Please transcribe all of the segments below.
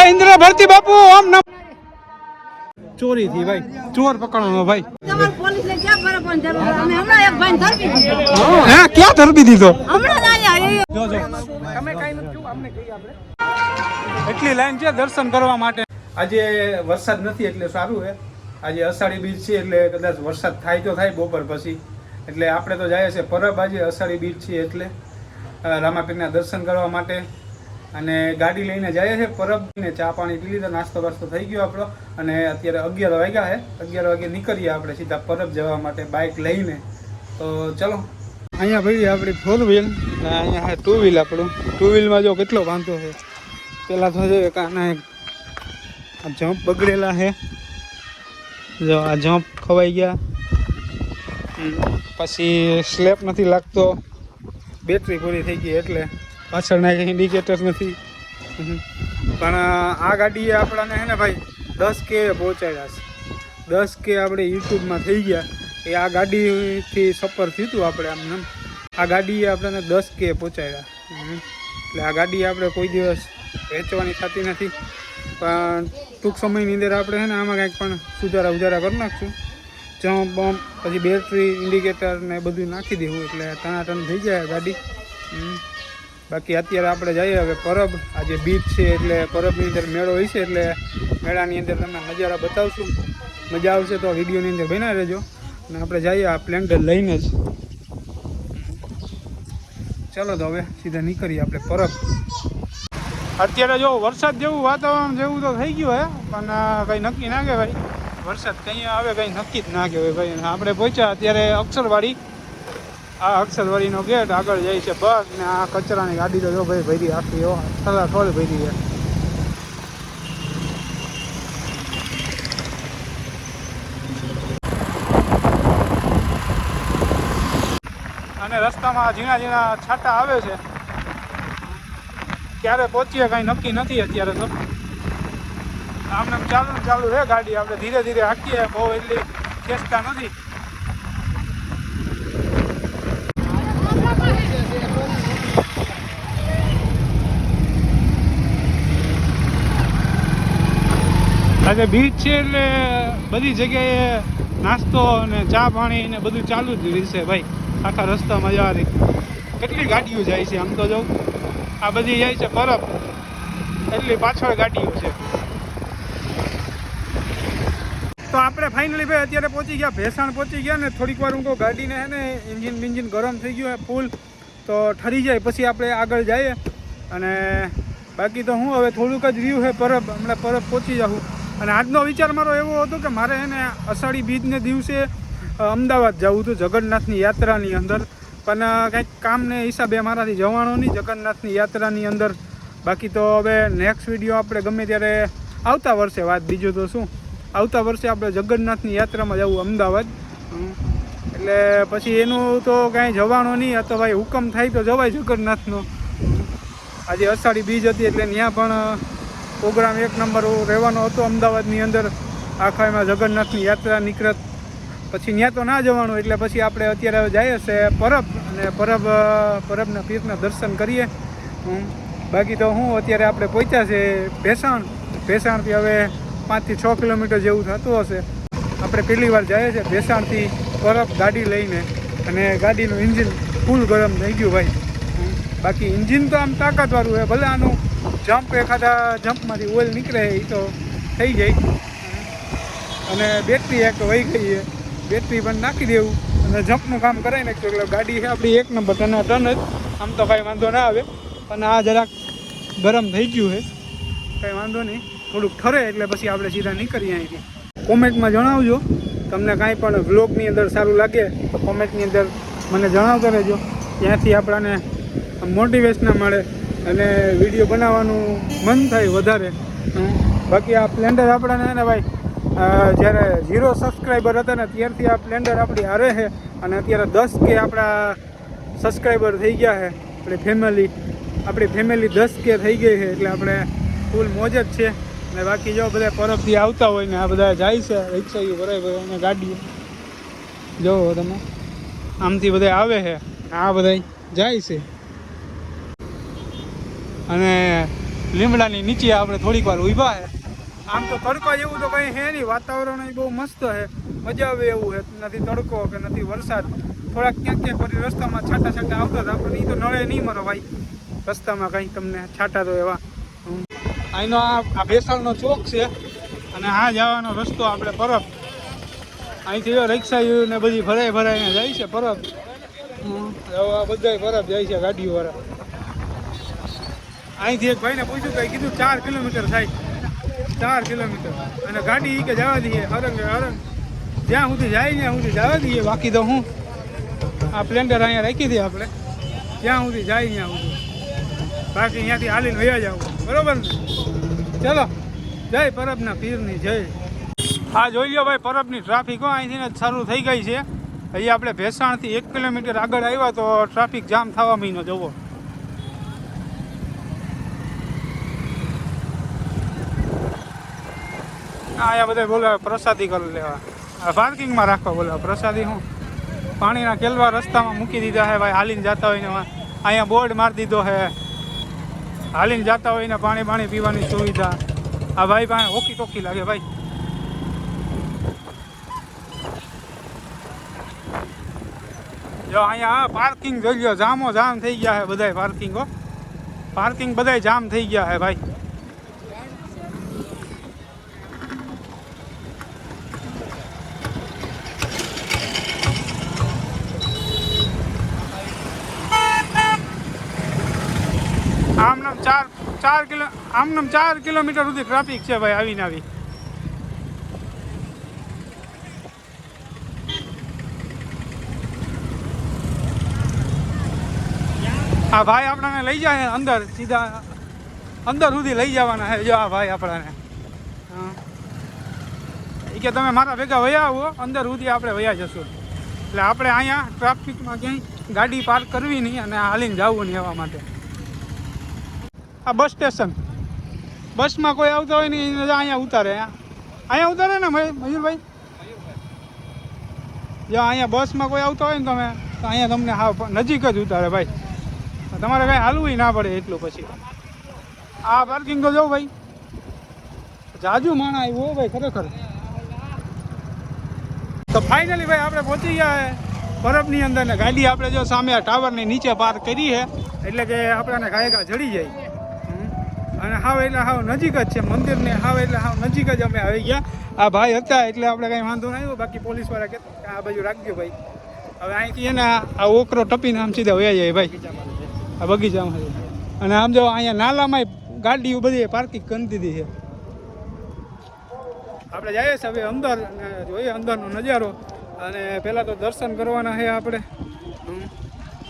ઇન્દ્ર ભરતી બાપુ ઓમ નમ ચોરી થી ભાઈ ચોર પકડવાનો ભાઈ તમાર પોલીસને ક્યાં ફરક પણ જરૂર અમે હમણાં એક ભાઈ ધરબી દીધો હે ક્યાં ધરબી દીધો હમણાં જ આયા જો જો તમે કાઈ નથી જોયું અમને કહી આપણે એટલી લાઈન છે દર્શન કરવા માટે આજે વરસાદ નથી એટલે સારું છે આજે અષાઢી બીજ છે એટલે કદાચ વરસાદ થાય તો થાય બપોર પછી એટલે આપણે તો જાય છે પરબ આજે અષાઢી બીજ છે એટલે રામાપીરના દર્શન કરવા માટે અને ગાડી લઈને જાય છે પરબ ને ચા પાણી પી લીધા નાસ્તો બાસ્તો થઈ ગયો આપણો અને અત્યારે 11 વાગ્યા છે 11 વાગે નીકળીએ આપણે સીધા પરબ જવા માટે બાઇક લઈને તો ચલો અહીંયા ભાઈ આપણી 4 વ્હીલ ને અહીંયા ટુ વ્હીલ આપણું ટુ વ્હીલમાં જો કેટલો વાંધો છે પેલા તો જો કાના આ જમ્પ બગડેલા છે જો આ જમ્પ ખવાઈ ગયા પછી સ્લેપ નથી લાગતો બેટરી પૂરી થઈ ગઈ એટલે પાછળના ઇન્ડિકેટર નથી પણ આ ગાડીએ આપણાને હે ને ભાઈ 10K પહોંચાડ્યા છે 10K આપણે યુટ્યુબમાં થઈ ગયા એ આ ગાડીથી સફર થયું હતું આપણે આમ આ ગાડીએ આપણને 10K પહોંચાડ્યા એટલે આ ગાડી આપણે કોઈ દિવસ વેચવાની થતી નથી પણ ટૂંક સમયની અંદર આપણે છે ને આમાં કંઈક પણ સુધારા કરી નાખશું જમ્પ બમ્પ પછી બેટરી ઇન્ડિકેટર ને બધું નાખી દેવું એટલે ટનાટન થઈ જાય ગાડી બાકી અત્યારે આપણે જઈએ હવે પરબ આજે બીચ છે એટલે પરબની અંદર મેળો હોય છે એટલે મેળાની અંદર તમને નજારા બતાવશું મજા આવશે તો વિડીયોની અંદર બના રહેજો અને આપણે જઈએ આ સ્પ્લેન્ડર લઈને જ ચલો તો હવે સીધા નીકળીએ આપણે પરબ અત્યારે જો વરસાદ જેવું વાતાવરણ જેવું તો થઈ ગયું હે પણ કંઈ નક્કી ના કહેવાય વરસાદ કંઈ આવે કંઈ નક્કી જ ના કહેવાય ભાઈ આપણે પહોંચ્યા અત્યારે અક્ષરવાડી આ અક્ષરવાડીનો ગેટ આગળ જાય છે બસ ને આ કચરાની ગાડી તો જો ભાઈ ભરી આખી થોડી ભરી છે અને રસ્તામાં ઝીણા છાંટા આવે છે ક્યારે પહોંચીએ કાંઈ નક્કી નથી અત્યારે તો આમને ચાલુ છે ગાડી આપણે ધીરે ધીરે હાંકીએ બહુ એટલી ખેંચતા નથી આજે બીચ છે એટલે બધી જગ્યાએ નાસ્તો અને ચા પાણી ને બધું ચાલુ જ રહેશે ભાઈ આખા રસ્તામાં જવાની કેટલી ગાડીઓ જાય છે આમ તો જો આ બધી જાય છે પરબ એટલી પાછળ ગાડીઓ છે તો આપણે ફાઇનલી ભાઈ અત્યારે પહોંચી ગયા ભેસાણ પહોંચી ગયા ને થોડીક વાર હું ગાડીને હે ને એન્જિન ગરમ થઈ ગયું હે ફૂલ તો ઠરી જાય પછી આપણે આગળ જઈએ અને બાકી તો હું હવે થોડુંક જ રહ્યું છે પરબ હમણાં પરબ પહોંચી જાઉં અને આજનો વિચાર મારો એવો હતો કે મારે હે ને અષાઢી બીજને દિવસે અમદાવાદ જવું હતું જગન્નાથની યાત્રાની અંદર પણ કંઈક કામને હિસાબે મારાથી જવાનું નહીં જગન્નાથની યાત્રાની અંદર બાકી તો હવે નેક્સ્ટ વિડીયો આપણે ગમે ત્યારે આવતા વર્ષે વાત બીજું તો શું આવતા વર્ષે આપણે જગન્નાથની યાત્રામાં જવું અમદાવાદ એટલે પછી એનું તો કાંઈ જવાનું નહીં તો ભાઈ હુકમ થાય તો જવાય જગન્નાથનો આજે અષાઢી બીજ હતી એટલે ત્યાં પણ પ્રોગ્રામ 1 નંબર રહેવાનો હતો અમદાવાદની અંદર આખા એમાં જગન્નાથની યાત્રા નીકળત પછી ત્યાં તો ના જવાનું એટલે પછી આપણે અત્યારે જઈએ છે પરબ અને પરબના પીરના દર્શન કરીએ બાકી તો હું અત્યારે આપણે પહોંચ્યા છે ભેસાણથી હવે 5 થી 6 કિલોમીટર જેવું થતું હશે આપણે પહેલી વાર જઈએ છીએ ભેસાણથી પરબ ગાડી લઈને અને ગાડીનું એન્જિન ફૂલ ગરમ થઈ ગયું ભાઈ બાકી એન્જિન તો આમ તાકાતવાળું છે ભલે આનું જમ્પ એખાદા જમ્પમાંથી ઓઇલ નીકળે એ તો થઈ જાય અને બેટરી એક વહી ગઈ છે બેટરી પણ નાખી દેવું અને જમ્પનું કામ કરાવી નાખ્યું એટલે ગાડી છે આપણી 1 નંબર ટન જ આમ તો કાંઈ વાંધો ના આવે પણ આ જરાક ગરમ થઈ ગયું છે કંઈ વાંધો નહીં થોડુંક ઠરે એટલે પછી આપણે સીધા નીકળીએ અહીંથી કોમેન્ટમાં જણાવજો તમને કાંઈ પણ વ્લોગની અંદર સારું લાગે તો કોમેન્ટની અંદર મને જણાવતો રહેજો ત્યાંથી આપણને મોટિવેશન મળે અને વિડીયો બનાવવાનું મન થાય વધારે બાકી આ સ્પ્લેન્ડર આપણાને ને ભાઈ જ્યારે 0 સબસ્ક્રાઈબર હતા ને ત્યારથી આ સ્પ્લેન્ડર આપણી હારે છે અને અત્યારે 10K આપણા સબસ્ક્રાઈબર થઈ ગયા છે આપણી ફેમિલી 10K થઈ ગઈ છે એટલે આપણે ફૂલ મોજ જ છે અને બાકી જો બધા પરબથી આવતા હોય ને આ બધા જાય છે રિક્ષાઓ બરાબર અને ગાડીઓ જોવો તમે આમથી બધા આવે છે આ બધા જાય છે અને લીમડાની નીચે આપણે થોડીક વાર ઊભા છે. આમ તો તડકો જેવું તો કંઈ છે નહીં, વાતાવરણ બહુ મસ્ત છે, મજા આવે એવું છે. નથી તડકો કે નથી વરસાદ, થોડાક ક્યાંક ક્યાંક પછી રસ્તામાં છાંટા છાંટા આવતા હતા, આપણને એ તો નળે નહીં મારો ભાઈ રસ્તામાં કંઈ તમને છાંટા તો એવા. અહીંનો આ ભેસાણનો ચોક છે અને આ જવાનો રસ્તો આપણે પરબ. અહીંથી રિક્ષા ને બધી ભરાઈને જાય છે પરબ. બધા પરબ જાય છે ગાડીઓવાળા. અહીંથી એક ભાઈને પૂછ્યું તો કીધું 4 કિલોમીટર થાય, 4 કિલોમીટર. અને ગાડી કે જવા દઈએ હરંગ જ્યાં સુધી જાય ત્યાં સુધી જવા દઈએ. બાકી તો હું આ સ્પ્લેન્ડર અહીંયા રાખી દઈએ આપણે, જ્યાં સુધી જાય ત્યાં સુધી. બાકી અહીંયાથી હાલીને વયા જવું, બરોબર ને? ચલો, જય પરબના પીરની જય. હા જોઈ લો ભાઈ, પરબની ટ્રાફિક અહીંથી જ શરૂ થઈ ગઈ છે. અહીંયા આપણે ભેસાણથી 1 કિલોમીટર આગળ આવ્યા તો ટ્રાફિક જામ થવા મહિનો જવો. અહીંયા બધા બોલાવે પ્રસાદી કરી લેવા, પાર્કિંગમાં રાખવા બોલાવે પ્રસાદી. હું પાણીના કેલવા રસ્તામાં મૂકી દીધા છે ભાઈ, હાલીને જતા હોય ને અહીંયા બોર્ડ મારી દીધો છે, હાલીને જતા હોય ને પાણી પીવાની સુવિધા. આ ભાઈ પાસે ઓકી ટોકી લાગે ભાઈ. જો અહીંયા પાર્કિંગ જોઈ લો, જામો જામ થઈ ગયા છે બધાય પાર્કિંગો. પાર્કિંગ બધાય જામ થઈ ગયા છે ભાઈ. આમનામ 4 કિલોમીટર સુધી ટ્રાફિક છે ભાઈ આવીને આવી. આ ભાઈ આપણને લઈ જાય અંદર, સીધા અંદર સુધી લઈ જવાના છે. જો આ ભાઈ આપણને એ કે તમે મારા ભેગા વયા આવો, અંદર સુધી આપણે વયા જશું. એટલે આપણે અહીંયા ટ્રાફિકમાં ક્યાંય ગાડી પાર્ક કરવી નહીં અને હાલીને જવું નહીં એવા માટે. આ બસ સ્ટેશન, બસમાં કોઈ આવતા હોય ને અહીંયા ઉતારે, અહીંયા ઉતારે ને મયુરભાઈ. જો અહીંયા બસમાં કોઈ આવતા હોય ને તમે તો અહીંયા તમને હા નજીક જ ઉતારે ભાઈ, તમારે કાંઈ હાલવું ના પડે એટલું. પછી આ પાર્કિંગ તો જાઉં ભાઈ, જાજુ માણા આવ્યું ભાઈ ખરેખર. તો ફાઇનલી ભાઈ આપણે પહોંચી ગયા પરબની અંદર ને ગાડી આપણે જો સામે આ ટાવરની નીચે પાર્ક કરી છે, એટલે કે આપણને ગાયકા જડી જાય. અને હાવ એટલે હાવ નજીક જ છે મંદિરને, હાવ એટલે હાવ નજીક જ અમે આવી ગયા. આ ભાઈ હતા એટલે આપણે કાંઈ વાંધો ના આવ્યો. બાકી પોલીસવાળા કહેતા આ બાજુ રાખજો ભાઈ. હવે અહીંથી એને આ ઓકરો ટપીને આમ સીધા વયા જાય ભાઈ આ બગીચામાં. અને આમ જો અહીંયા નાલામાં ગાડીઓ બધી પાર્કિંગ કરી દીધી છે. આપણે જઈએ છીએ હવે અંદર, જોઈએ અંદરનો નજારો. અને પહેલાં તો દર્શન કરવાના છે આપણે,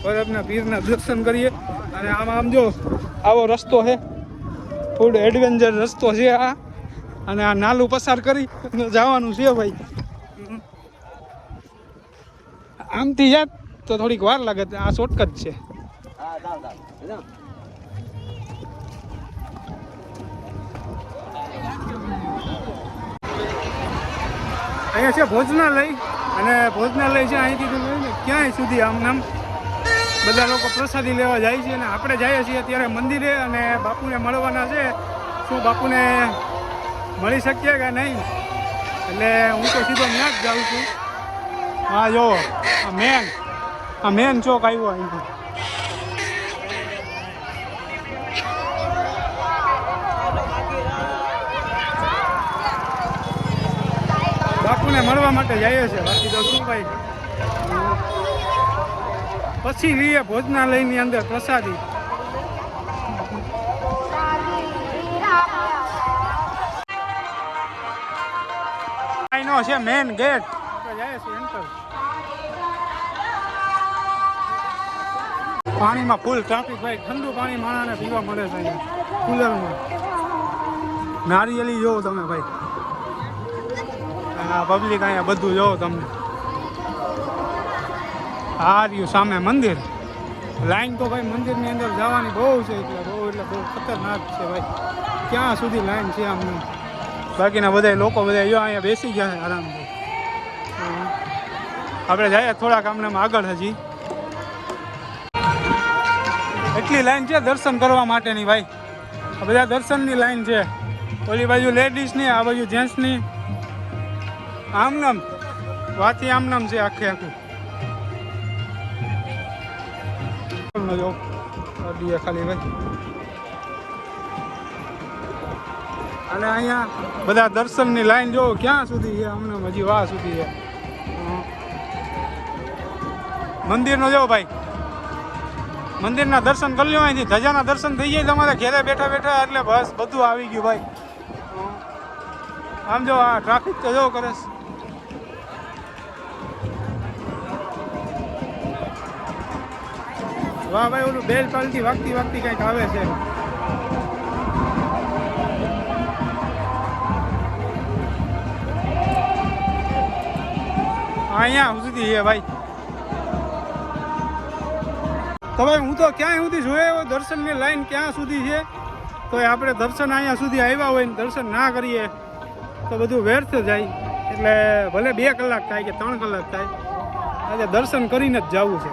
પરબના પીરના દર્શન કરીએ. અને આમ જો આવો રસ્તો છે, થોડો એડવેન્ચર રસ્તો છે આ. અને આ નાલું પસાર કરી જવાનું છે ભાઈ. આમથી જાત તો થોડીક વાર લાગે, આ શોર્ટકટ છે. અહીંયા છે ભોજનાલય, અને ભોજનાલય છે અહીંથી તો ક્યાંય સુધી આમ નામ બધા લોકો પ્રસાદી લેવા જાય છે. અને આપણે જઈએ છીએ અત્યારે મંદિરે અને બાપુને મળવાના છે. શું બાપુને મળી શકીએ કે નહીં, એટલે હું તો સીધો ત્યાં જ જાઉં છું. હા જો આ મેન ચોક આવ્યો અહીંથી. બાપુને મળવા માટે જઈએ છીએ. બાકી તો શું ભાઈ, પછી લઈએ ભોજનાલયની અંદર પ્રસાદી. અહીંનો છે મેન ગેટ, આપણે જઈએ છીએ એન્ટર. પાણીમાં ફૂલ ટ્રાફિક ભાઈ, ઠંડુ પાણી માણાને પીવા મળે છે અહીંયા કુલરમાં. નારિયેલી જોવો તમે ભાઈ, આ પબ્લિક અહીંયા બધું જોવો તમને. આ રહ્યું સામે મંદિર. લાઈન તો ભાઈ મંદિરની અંદર જવાની બહુ છે, એટલે બહુ ખતરનાક છે ભાઈ. ક્યાં સુધી લાઈન છે આમ. બાકીના બધા લોકો બધા અહીંયા બેસી ગયા છે આરામથી. આપણે જઈએ થોડાક આમને આગળ. હજી એટલી લાઈન છે દર્શન કરવા માટેની ભાઈ. આ બધા દર્શનની લાઈન છે. ઓલી બાજુ લેડીઝની, આ બાજુ જેન્ટ્સની. આમનામ વાથી આમનામ છે આખે આખું. જો ખાલી ભાઈ અને અહીંયા બધા દર્શનની લાઈન જો ક્યાં સુધી છે, આમનામ હજી વાહ સુધી છે. મંદિરનો જો ભાઈ, મંદિરના દર્શન કરી લો અહીંથી. ધજાના દર્શન થઈ જાય તમારે ઘેરે બેઠા બેઠા, એટલે બસ બધું આવી ગયું ભાઈ. આમ જો આ ટ્રાફિક તો જો કરે છે. વાહ ભાઈ, ઓલું બેલ પાલટી વાગતી વાગતી કંઈક આવે છે. અહીંયા સુધી છે ભાઈ. તો ભાઈ હું તો ક્યાંય સુધી જોયો એવો દર્શનની લાઈન ક્યાં સુધી છે. તો આપણે દર્શન અહીંયા સુધી આવ્યા હોય ને દર્શન ના કરીએ તો બધું વ્યર્થ જાય. એટલે ભલે 2 કલાક થાય કે 3 કલાક થાય, આજે દર્શન કરીને જ જવું છે.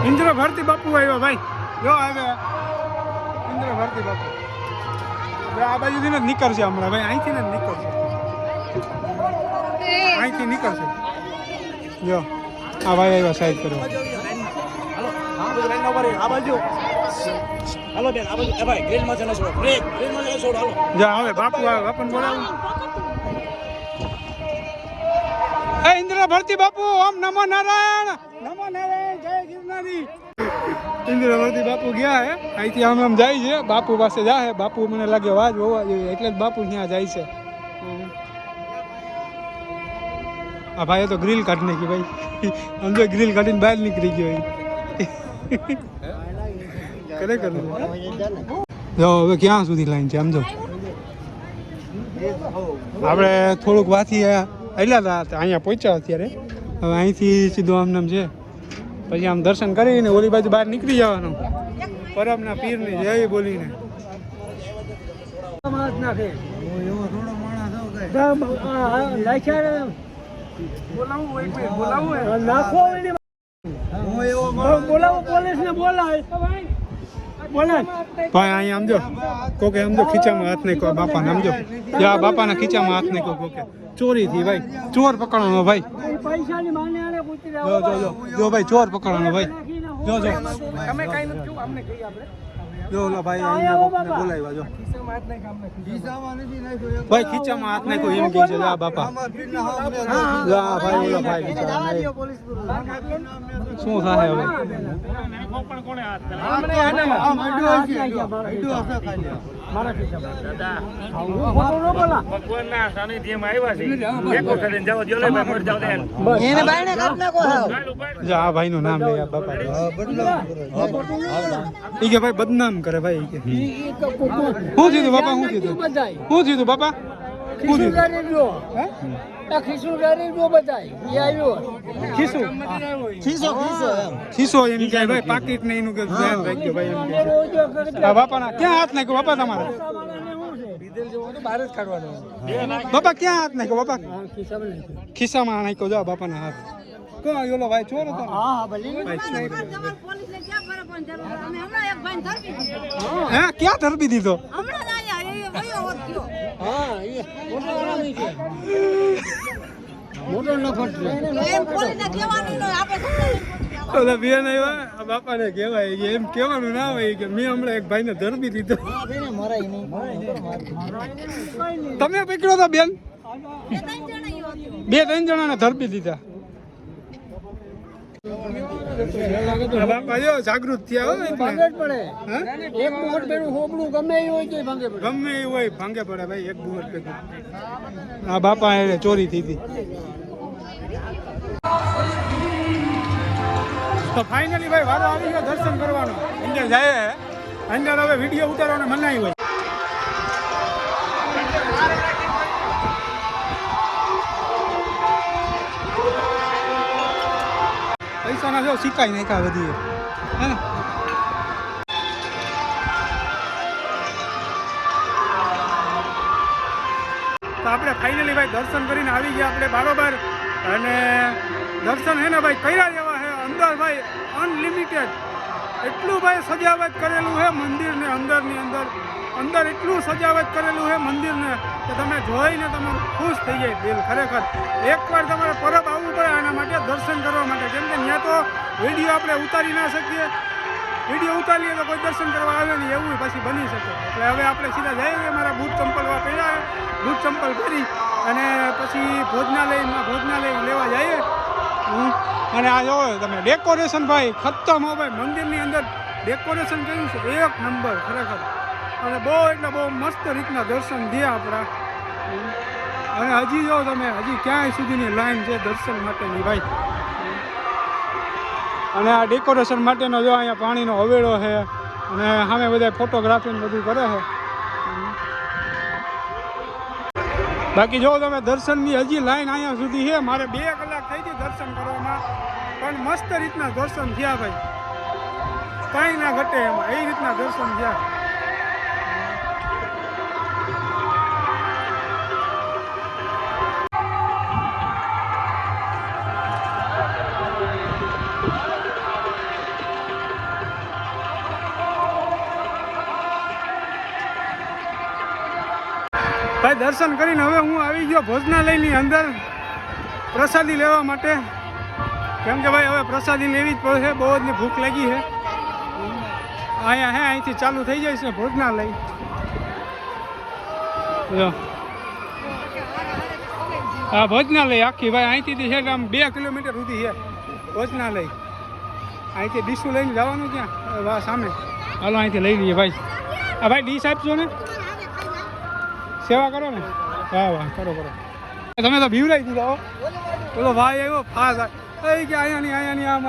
ઇન્દ્ર ભારતી બાપુ આવ્યા ભાઈ, જો આવ્યા ઇન્દ્ર ભારતી બાપુ. આ બાજુથી જ નીકળશે હમણાં ભાઈ, અહીંથી જ નીકળશે, અહીંથી નીકળશે. જો આ ભાઈ આવ્યા સાઈડ કરવા. જા હવે બાપુ આવે, બાપુને બોલાવું. હે ઇન્દ્ર ભારતી બાપુ, ઓમ નમો નારાયણ. નમો નારાયણ, જય ગિરનારી. ઇન્દ્ર ભારતી બાપુ ગયા હે અહીંથી, આમ આમ જાય છે. બાપુ પાસે જાય. બાપુ મને લાગે વાજ હોવા જોઈએ એટલે જ બાપુ ત્યાં જાય છે. આ ભાઈએ તો ગ્રીલ કાઢી નાખી ભાઈ. સમજો ગ્રીલ કાઢીને બહાર નીકળી ગયો. ખરેખર જો હવે ક્યાં સુધી લાઈન છે સમજો. આપણે થોડુંક વાથી આવ્યા હતા, અહીંયા પહોંચ્યા અત્યારે. હવે અહીંથી સીધું આમનામ છે, પછી આમ દર્શન કરીને ઓલી બાજુ બહાર નીકળી જવાનું. પરબના પીરની જય બોલીને. ભાઈ અહીંયા સમજો કોકે સમજો ખીચામાં હાથ નાખ્યો બાપાને. સમજો યા બાપાના ખીચામાં હાથ નાખ્યો કોકે ચોરી થી ભાઈ. ચોર પકડવાનો ભાઈ. જો જો જો જો ભાઈ, ચોર પકડવાનો ભાઈ. જો જો તમે કઈ નથી કહ્યું, અમને કહી આપણે. જો ઓલા ભાઈ અહીંયા કોકને બોલાવ્યા. જો ભાઈ ખીચામાં હાથ નાખ્યો એમ કહે છે. જા બાપા, જા ભાઈ ઓલા ભાઈ શું થાય હવે? જા આ ભાઈ નું નામ લે બાપા. ઈ કે ભાઈ બદનામ કરે ભાઈ. શું થયું બાપા? શું થયું? શું થયું બાપા? શું ખીસો એમ કે ભાઈ, પાકીટ ને એનું ધ્યાન રાખજો ભાઈ. એમ કે બાપાના ક્યાં હાથ નાખ્યો બાપા તમારે? બાપા ક્યાં હાથ નાખ્યો બાપા? ખિસ્સામાં નાખ્યો. જો બાપાના હાથ. કોણ ઓલો ભાઈ ચોર હતો? હે ક્યાં ધરબી દીધો? બેન આવ્યા બાપાને કહેવાય એમ કહેવાનું ના હોય કે મેં હમણાં એક ભાઈને ધરબી દીધો. તમે પકડો તો બેન? 2-3 જણાને ધરબી દીધા. બાપા જો જાગૃત થયા હોય ગમે એ હોય ભાંગે પડે ભાઈ. એક બુલેટ ભેગું આ બાપા એ ચોરી થઈ હતી. તો ફાઇનલી ભાઈ વારો આવી ગયો દર્શન કરવાનો. અંદર જાય અંદર હવે વિડીયો ઉતારવાનો મનાઈ હોય. પૈસાના જો સિક્કાઈ નાખ્યા બધી હે ને. તો આપણે ફાઇનલી ભાઈ દર્શન કરીને આવી ગયા આપણે બારોબાર. અને દર્શન હે ને ભાઈ કર્યા જેવા હે અંદર ભાઈ, અનલિમિટેડ. એટલું ભાઈ સજાવટ કરેલું છે મંદિરને અંદરની અંદર એટલું સજાવટ કરેલું છે મંદિરને કે તમે જોઈને તમે ખુશ થઈ જાય દિલ ખરેખર. એકવાર તમારે પરબ આવવું પડે આના માટે, દર્શન કરવા માટે, કેમ કે ત્યાં તો વિડીયો આપણે ઉતારી ના શકીએ, વિડીયો ઉતારીએ તો કોઈ દર્શન કરવા આવે નહીં એવું પછી બની શકે. એટલે હવે આપણે સીધા જઈએ, મારા બૂટ ચંપલ પહેર્યા, બૂટ ચંપલ પહેરી અને પછી ભોજનાલય લેવા જઈએ. અને આ જોવો તમે ડેકોરેશન ભાઈ ખતમ હો ભાઈ, મંદિરની અંદર ડેકોરેશન કર્યું છે એક નંબર ખરેખર. અને બહુ એટલે બહુ મસ્ત રીતના દર્શન થયા આપણા. અને હજી જો તમે હજી ક્યાંય સુધીની લાઈન છે દર્શન માટેની ભાઈ. અને આ ડેકોરેશન માટેનો જો અહીંયા પાણીનો હવેડો છે અને સામે બધા ફોટોગ્રાફી બધું કરે છે. બાકી જો તમે દર્શનની હજી લાઈન અહીંયા સુધી છે. મારે 2 કલાક થઈ ગઈ દર્શન કરવામાં, પણ મસ્ત રીતના દર્શન થયા ભાઈ, કાંઈ ના ઘટે એમાં, એ રીતના દર્શન થયા. ભાઈ દર્શન કરીને હવે હું આવી ગયો ભોજનાલયની અંદર પ્રસાદી લેવા માટે, કેમ કે ભાઈ હવે પ્રસાદી લેવી જ પડશે, બહુ જ ભૂખ લાગી છે. અહીંયા અહીંથી ચાલુ થઈ જાય છે ભોજનાલય. જો હા ભોજનાલય આખી ભાઈ અહીંથી છે આમ 2 કિલોમીટર સુધી છે ભોજનાલય. અહીંથી ડીશું લઈને જવાનું ક્યાં વાહ સામે. હાલો અહીંથી લઈ લઈએ ભાઈ. હા ભાઈ ડીશ આપજો ને, સેવા કરો ને. વાહ વાહ કરો. તમે તો બીવરાઈ દીધા હો. બોલો ભાઈ આવ્યો ફાસ કે અહીંયા નહીં આમ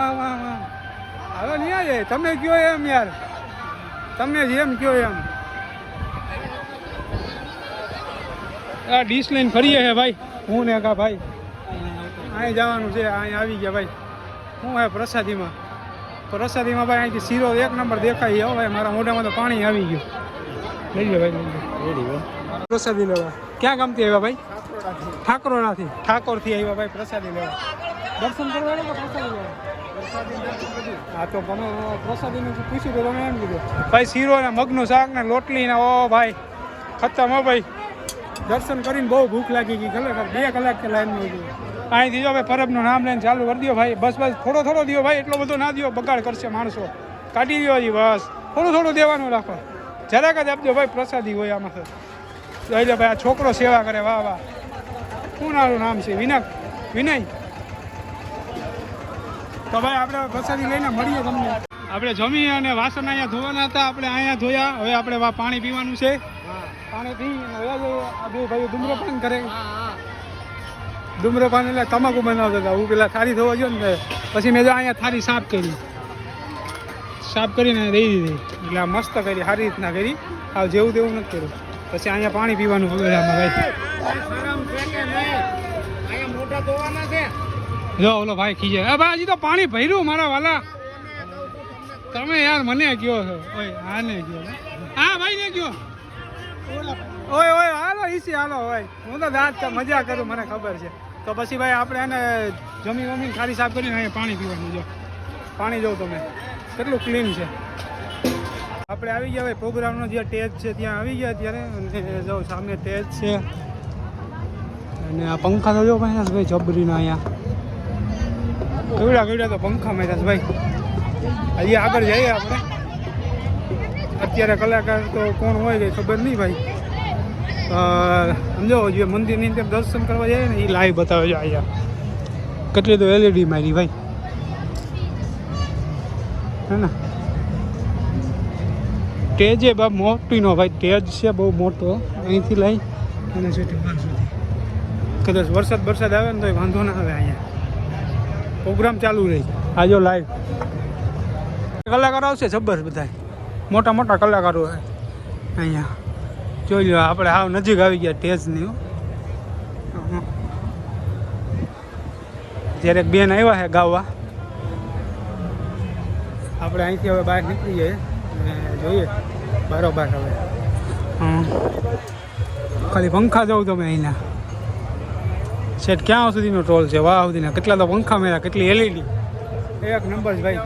હવે નહીં આવે. તમે કયો એમ યાર, તમે જેમ કયો એમ. આ ડીશ લઈને ફરીએ છે ભાઈ હું ને કા ભાઈ. અહીં જવાનું છે, અહીં આવી ગયા ભાઈ. શું હે પ્રસાદીમાં ભાઈ અહીંથી શીરો 1 નંબર દેખાય હો ભાઈ. મારા મોઢામાં તો પાણી આવી ગયું. લઈ લો ભાઈ, લઈ લો પ્રસાદી લેવા. ક્યાં ગામથી આવ્યા ભાઈ? ઠાકોરથી આવ્યા ભાઈ પ્રસાદી લેવા. દર્શન કરવા કે પ્રસાદી લેવા? હા તો તમે પ્રસાદીનું પૂછ્યું તો તમે એમ કીધું ભાઈ શીરો ને મગનું શાક ને લોટલી ને ઓ ભાઈ ખતમ હો ભાઈ. દર્શન કરીને બહુ ભૂખ લાગી ગઈ ખરેખર. 2 કલાક લાઈનમાં હતી. અહીંથી જો ભાઈ પરબનું નામ લઈને ચાલુ કરી દો ભાઈ. બસ થોડો દો ભાઈ, એટલો બધો ના દો, બગાડ કરશે માણસો. કાઢી દો હજી બસ, થોડું દેવાનું રાખો. જરાક જ આપજો ભાઈ, પ્રસાદી હોય આમાં. એટલે ભાઈ આ છોકરો સેવા કરે. વાહ વાહ. શું નામ છે? વિનય. તો ભાઈ આપણે પ્રસાદી લઈને મળીએ તમને. આપણે જમી અને વાસણ અહીંયા ધોવાના હતા, આપણે અહીંયા ધોયા. હવે આપણે પાણી પીવાનું છે. પાણી પી આ 2 ભાઈઓ ધૂમ્રપાન કરે. ધૂમ્રપાન એટલે તમાકુ બનાવતા હતા. હું પેલા થાળી ધોવા ગયો ને પછી મેં જો અહીંયા થાળી સાફ કરીને દઈ દીધી. એટલે આ મસ્ત કરી, સારી રીતના કરી. આ જેવું તેવું નથી કર્યું. પછી અહીંયા પાણી પીવાનું વગેરેમાં ભાઈ. જો ઓલો ભાઈ ખીજે. ભાઈ હજી તો પાણી ભર્યું મારા વાલા. તમે યાર મને કયો છો? ઓય આને કયો. હા ભાઈ ને કયો. ઓય હાલો ઈસી હાલો ભાઈ. હું તો દાંત મજા કરું, મને ખબર છે. તો પછી ભાઈ આપણે એને જમી ખાલી સાફ કરીને અહીંયા પાણી પીવાનું. જો પાણી જોઉં તમે કેટલું ક્લીન છે. આપણે આવી ગયા ભાઈ પ્રોગ્રામનો જે સ્ટેજ છે ત્યાં આવી ગયા અત્યારે. અને જો સામે સ્ટેજ છે અને આ પંખા તો જો ભાઈ જબરીના અહીંયા કેવડા તો પંખા માર્યા ભાઈ. હજી આગળ જઈએ આપણે. અત્યારે કલાકાર તો કોણ હોય કંઈ ખબર નહીં ભાઈ. સમજો જે મંદિરની અંદર દર્શન કરવા જાય ને એ લાઈવ બતાવે છે અહીંયા. કેટલી તો LED મારી ભાઈ હે ને. સ્ટેજ એ બાપ મોટીનો ભાઈ, સ્ટેજ છે બહુ મોટો. અહીંથી લઈ અને સુધી બહાર સુધી. કદાચ વરસાદ આવે ને તો વાંધો ના આવે. અહીંયા પ્રોગ્રામ ચાલુ રહી. આ જો લાઈવ કલાકારો આવશે જબર, બધા મોટા કલાકારો અહીંયા. જોઈ લો આપણે હાવ નજીક આવી ગયા સ્ટેજની. જ્યારે બેન આવ્યા છે ગાવા. આપણે અહીંથી હવે બહાર નીકળી જઈએ અને જોઈએ બરોબર. હવે ખાલી પંખા જોઉં તમે અહીંના સેટ ક્યાં સુધીનો ટોલ છે. વાહ સુધીના કેટલા તો પંખા મેળા, કેટલી LED. 1 નંબર ભાઈ.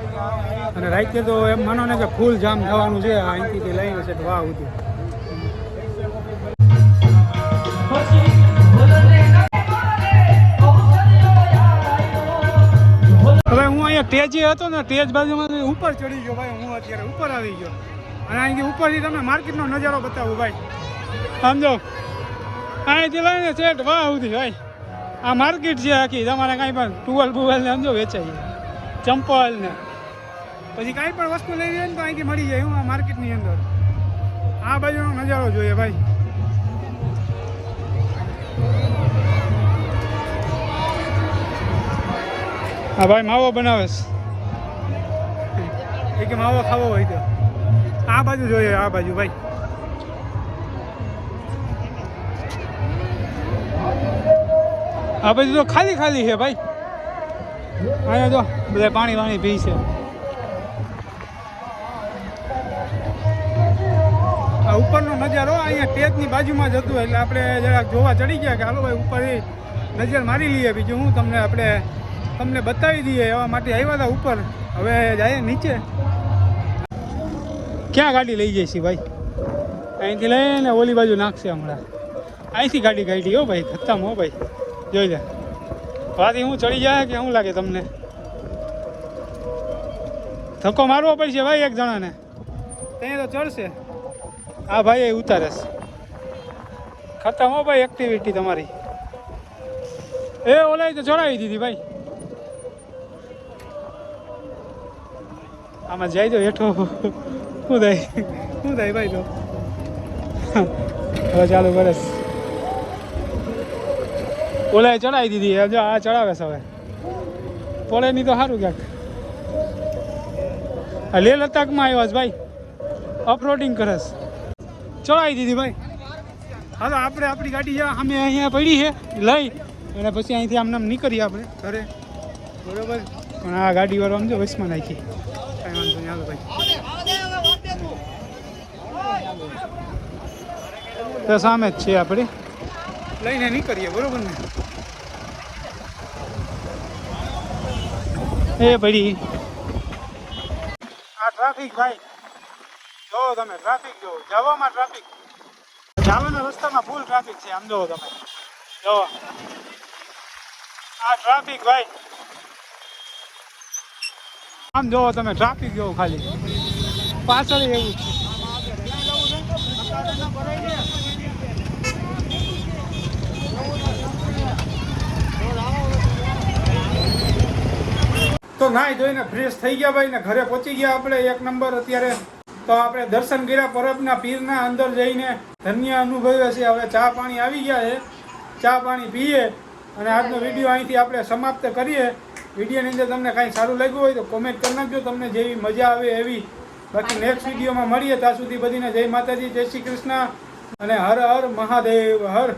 અને રાતે તો એમ માનો ને કે ફૂલ જામ થવાનું છે અહીંથી લઈને છે વાહ સુધી. હવે હું અહીંયા ટેજે હતો ને ટેજ બાજુમાં ઉપર ચડી ગયો ભાઈ. હું અત્યારે ઉપર આવી ગયો અને અહીંથી ઉપરથી તમને માર્કેટનો નજારો બતાવું ભાઈ. સમજો અહીંથી લઈને સેટ વાહ સુધી ભાઈ. આ માર્કેટ છે આખી. તમારે કાંઈ પણ ટુવેલ બુવેલ ને સમજો વેચાય, ચંપલ ને પછી કાંઈ પણ વસ્તુ લેવી હોય ને તો અહીંથી મળી જાય. હું આ માર્કેટની અંદર આ બાજુનો નજારો જોઈએ ભાઈ. હા ભાઈ માવો બનાવે છે કે માવો ખાવો હોય તો આ બાજુ જોઈએ. આ બાજુ ભાઈ આ બાજુ તો ખાલી ખાલી છે ભાઈ. અહીંયા તો બધા પાણી વાણી પી છે. આ ઉપરનો નજારો અહીંયા ટેજની બાજુમાં જ હતું એટલે આપણે જરાક જોવા ચડી ગયા કે હાલો ભાઈ ઉપર નજર મારી લઈએ. બીજું હું તમને બતાવી દઈએ એવા માટે આવ્યા હતા ઉપર. હવે જાય નીચે. ક્યાં ગાડી લઈ જઈશી ભાઈ? અહીંથી લઈને ઓલી બાજુ નાખશે હમણાં. અહીંથી ગાડી કાઢી હો ભાઈ. ખતમ હો ભાઈ. જોઈ લે વાથી હું ચડી જાય કે શું લાગે તમને? ધક્કો મારવો પડશે ભાઈ એક જણાને. ત્યાં તો ચડશે. હા ભાઈ એ ઉતારે છે. ખતમ હો ભાઈ એક્ટિવિટી તમારી. એ ઓલા તો ચડાવી દીધી ભાઈ. આમાં જાય તો હેઠો શું થાય ભાઈ? તો હવે ચાલુ બરસ ઓલાએ ચડાવી દીધી. જો આ ચડાવે છે હવે. પડે નહીં તો સારું ક્યાંક. લેહ લદ્દાખમાં આવ્યા છે ભાઈ. ઓફરોડિંગ કરે છે. ચડાવી દીધી ભાઈ. હાલો આપણે આપણી ગાડી અમે અહીંયા પડી છે લઈ અને પછી અહીંથી આમ નામ નીકળીએ આપણે ઘરે. બરોબર. પણ આ ગાડીવાળો આમ જો વચમાં નાખી. કાંઈ વાંધો નહીં. હાલો ભાઈ તો સામે જ છે આપણે. લઈને નીકળીએ. બરોબર ને? એ પડી આ ટ્રાફિક ભાઈ. જો તમે ટ્રાફિક જો જવામાં ટ્રાફિક. જવાના રસ્તામાં ફૂલ ટ્રાફિક છે. આમ જોવો તમે. જો આ ટ્રાફિક ભાઈ. આમ જોવો તમે ટ્રાફિક જોવો ખાલી. પાછળ એવું છે. તો નાહી ધોઈને ફ્રેશ થઈ ગયા ભાઈ ને ઘરે પહોંચી ગયા આપણે. એક નંબર અત્યારે તો આપણે દર્શન કર્યા પરબના પીરના. અંદર જઈને ધન્ય અનુભવ્યો છે. હવે ચા પાણી આવી ગયા છે. ચા પાણી પીએ અને આજનો વિડીયો અહીંથી આપણે સમાપ્ત કરીએ. વિડીયોની અંદર તમને કાંઈ સારું લાગ્યું હોય તો કોમેન્ટ કરી નાખજો. તમને જેવી મજા આવે એવી. બાકી નેક્સ્ટ વિડીયોમાં મળીએ. ત્યાં સુધી બધીને જય માતાજી, જય શ્રી કૃષ્ણ અને હર હર મહાદેવ હર.